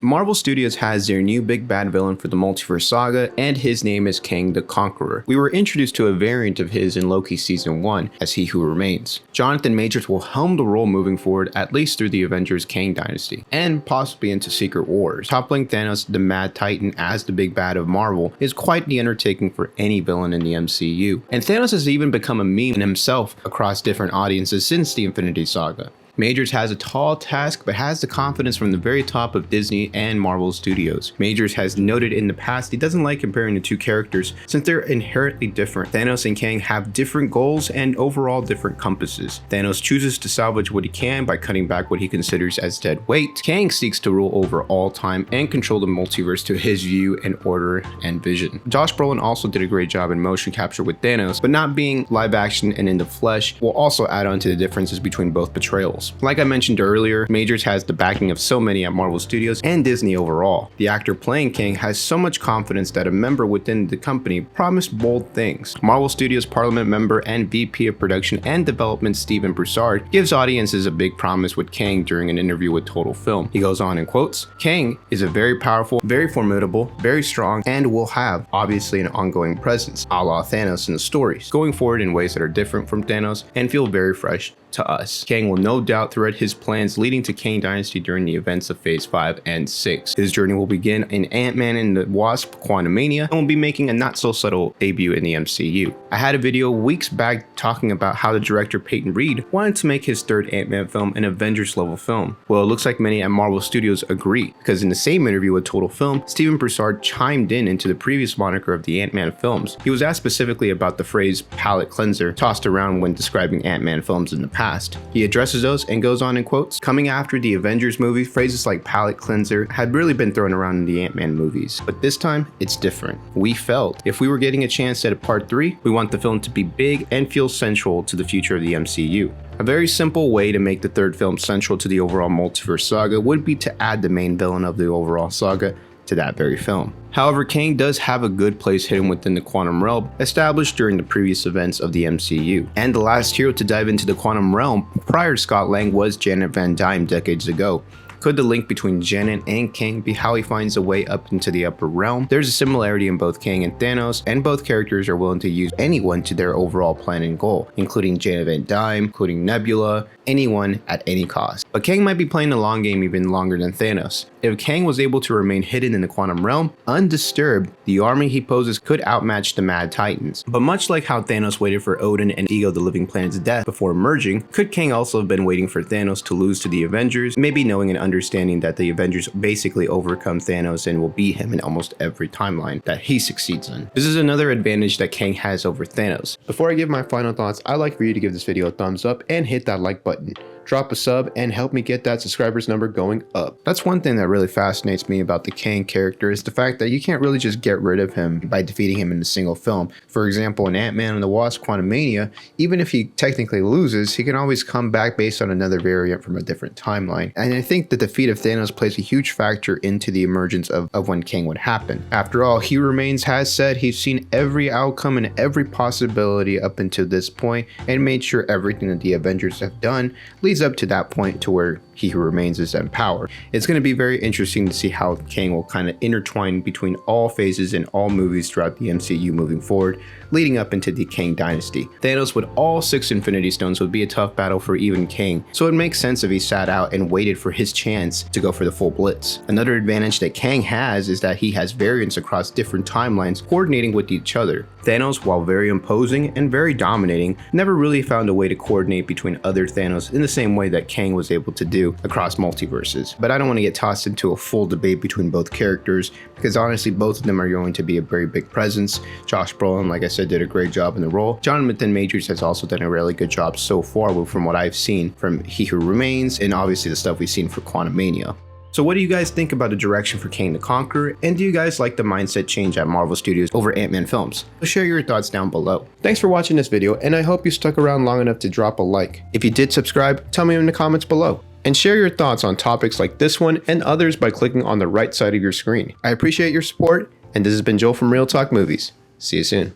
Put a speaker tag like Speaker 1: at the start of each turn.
Speaker 1: Marvel Studios has their new big bad villain for the Multiverse Saga, and his name is Kang the Conqueror. We were introduced to a variant of his in Loki Season 1 as He Who Remains. Jonathan Majors will helm the role moving forward, at least through the Avengers Kang Dynasty, and possibly into Secret Wars. Toppling Thanos, the Mad Titan, as the big bad of Marvel is quite the undertaking for any villain in the MCU. And Thanos has even become a meme in himself across different audiences since the Infinity Saga. Majors has a tall task, but has the confidence from the very top of Disney and Marvel Studios. Majors has noted in the past he doesn't like comparing the two characters since they're inherently different. Thanos and Kang have different goals and overall different compasses. Thanos chooses to salvage what he can by cutting back what he considers as dead weight. Kang seeks to rule over all time and control the multiverse to his view and order and vision. Josh Brolin also did a great job in motion capture with Thanos, but not being live action and in the flesh will also add on to the differences between both portrayals. Like I mentioned earlier, Majors has the backing of so many at Marvel Studios and Disney overall. The actor playing Kang has so much confidence that a member within the company promised bold things. Marvel Studios Parliament member and VP of Production and Development Steven Broussard gives audiences a big promise with Kang during an interview with Total Film. He goes on and quotes, "Kang is a very powerful, very formidable, very strong, and will have obviously an ongoing presence, a la Thanos in the stories, going forward in ways that are different from Thanos and feel very fresh to us. Kang will no doubt thread his plans leading to Kang Dynasty during the events of Phase 5 and 6. His journey will begin in Ant-Man and the Wasp Quantumania and will be making a not so subtle debut in the MCU. I had a video weeks back talking about how the director Peyton Reed wanted to make his third Ant-Man film an Avengers level film. Well, it looks like many at Marvel Studios agree, because in the same interview with Total Film, Steven Broussard chimed in into the previous moniker of the Ant-Man films. He was asked specifically about the phrase palate cleanser tossed around when describing Ant-Man films in the past. He addresses those and goes on in quotes, "Coming after the Avengers movie, phrases like palate cleanser had really been thrown around in the Ant-Man movies. But this time, it's different. We felt if we were getting a chance at a part 3, we want the film to be big and feel central to the future of the MCU. A very simple way to make the third film central to the overall Multiverse Saga would be to add the main villain of the overall saga to that very film. However, Kang does have a good place hidden within the quantum realm established during the previous events of the MCU. And the last hero to dive into the quantum realm prior to Scott Lang was Janet Van Dyne decades ago. Could the link between Janet and Kang be how he finds a way up into the upper realm? There's a similarity in both Kang and Thanos, and both characters are willing to use anyone to their overall plan and goal, including Janet Van Dyne, including Nebula, anyone at any cost. But Kang might be playing the long game even longer than Thanos. If Kang was able to remain hidden in the quantum realm, undisturbed, the army he poses could outmatch the Mad Titans. But much like how Thanos waited for Odin and Ego the Living Planet's death before emerging, could Kang also have been waiting for Thanos to lose to the Avengers, maybe knowing and understanding that the Avengers basically overcome Thanos and will beat him in almost every timeline that he succeeds in. This is another advantage that Kang has over Thanos. Before I give my final thoughts, I'd like for you to give this video a thumbs up and hit that like button. Drop a sub and help me get that subscribers number going up. That's one thing that really fascinates me about the Kang character, is the fact that you can't really just get rid of him by defeating him in a single film. For example, in Ant-Man and the Wasp Quantumania, even if he technically loses, he can always come back based on another variant from a different timeline. And I think the defeat of Thanos plays a huge factor into the emergence of when Kang would happen. After all, He Remains has said he's seen every outcome and every possibility up until this point and made sure everything that the Avengers have done leads up to that point to where He Who Remains is in power. It's going to be very interesting to see how Kang will kind of intertwine between all phases and all movies throughout the MCU moving forward, leading up into the Kang Dynasty. Thanos with all 6 Infinity Stones would be a tough battle for even Kang, so it makes sense if he sat out and waited for his chance to go for the full blitz. Another advantage that Kang has is that he has variants across different timelines coordinating with each other. Thanos, while very imposing and very dominating, never really found a way to coordinate between other Thanos in the same way that Kang was able to do across multiverses. But I don't want to get tossed into a full debate between both characters, because honestly both of them are going to be a very big presence. Josh Brolin, like I said, did a great job in the role. Jonathan Majors has also done a really good job so far from what I've seen from He Who Remains and obviously the stuff we've seen for Quantumania. So what do you guys think about the direction for Kang the Conqueror, and do you guys like the mindset change at Marvel Studios over Ant-Man films? So share your thoughts down below. Thanks for watching this video, and I hope you stuck around long enough to drop a like. If you did subscribe, tell me in the comments below. And share your thoughts on topics like this one and others by clicking on the right side of your screen. I appreciate your support, and this has been Joel from Real Talk Movies. See you soon.